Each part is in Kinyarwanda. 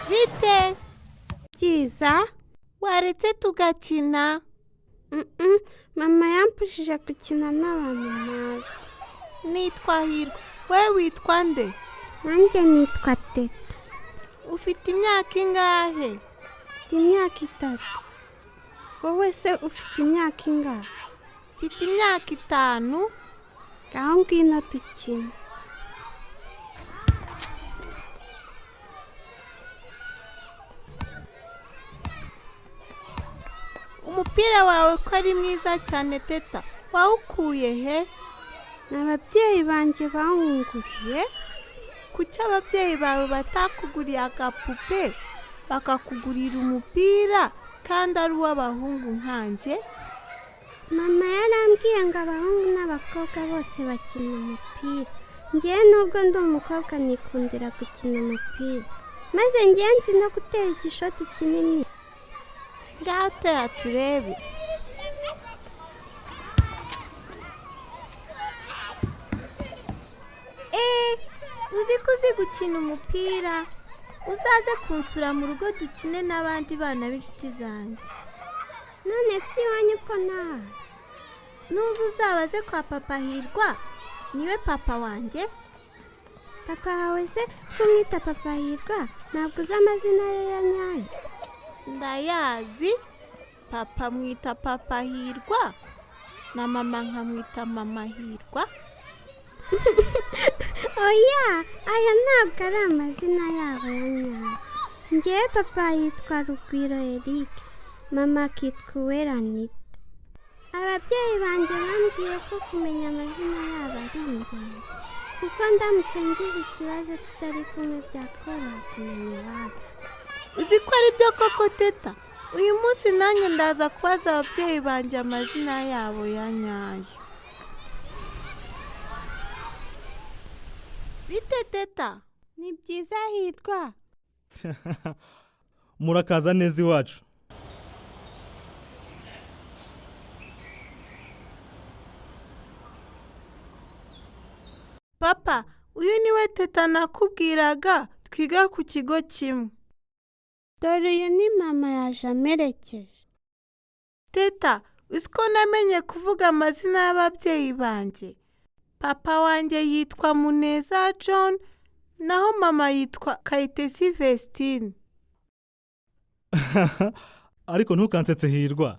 Bite? Byiza? Waretse tugakina? Mama yampushije gukina n'abantu ntazi. Nitwa Hirwa. Wewe witwa nde? Nanjye nitwa Teta. Ufite imyaka ingahe? Mfite imyaka 3. Wowe se ufite imyaka ingahe? Mfite imyaka 5. Ngaho ngwino dukina. Umupira wawe ko ari mwiza cyane Teta. Wawukuye he? N'ababyeyi banjye bawunguriye. Kuki ababyeyi bawe batakuguriye agapupe bakakugurira umupira kandi ari uw'abahungu nkanjye? Mama yarambwiye ngo abahungu n'abakobwa bose bakina umupira. Njyewe nubwo ndi umukobwa nikundira gukina umupira. Maze njyewe nzi no gutera igishoti kinini. Ngaho tera turebe. Uzi ko uzi gukina umupira? Uzaze kunsura mu rugo dukine n'abandi bana b'inshuti zanjye. None si iwanyu ko nawe? Nuza uzabaze kwa Papa Hirwa. Niwe papa wanjye. Papa wawe se kumwita Papa Hirwa? Ntabwo uzi amazina ye ya nyayo? Ndayazi. Papa mwita Papa Hirwa na mama nkamwita Mama Hirwa. Oya, aya ntabwo ari amazina yabo ya nyayo. Njyewe papa yitwa Rugwiro Eric, mama akitwa Uwera Anita. Ababyeyi banjye bambwiye ko kumenya amazina yabo ari ingenzi, kuko ndamutse ngize ikibazo tutari kumwe byakoroha kumenya iwacu. Uzi ko ari byo koko Teta? Uyu munsi nanjye ndaza kubaza ababyeyi banjye amazina yabo ya nyayo. Bite Teta? Ni byiza Hirwa. Murakaza neza iwacu. Papa, uyu niwe Teta nakubwiraga twiga ku kigo kimwe. Dore uyu ni mama yaje amerekeje. Teta, uzi ko namenye kuvuga amazina y'ababyeyi banjye? Papa wanjye yitwa Muneza John, naho mama yitwa Kayitesi Vestine. Ariko ntukansetse Hirwa.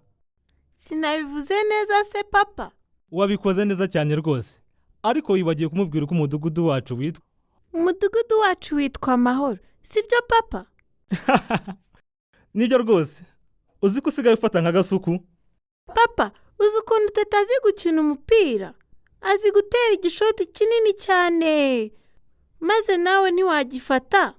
Sinabivuze neza se papa? Wabikoze neza cyane rwose. Ariko wibagiye kumubwira uko umudugudu wacu witwa. Umudugudu wacu witwa Amahoro, sibyo papa? Nibyo rwose. Uzi ko usigaye ufata nk'agasuku? Papa, uzi ukuntu Teta azi gukina umupira? Azi gutera igishoti kinini cyane. Maze nawe ntiwagifata?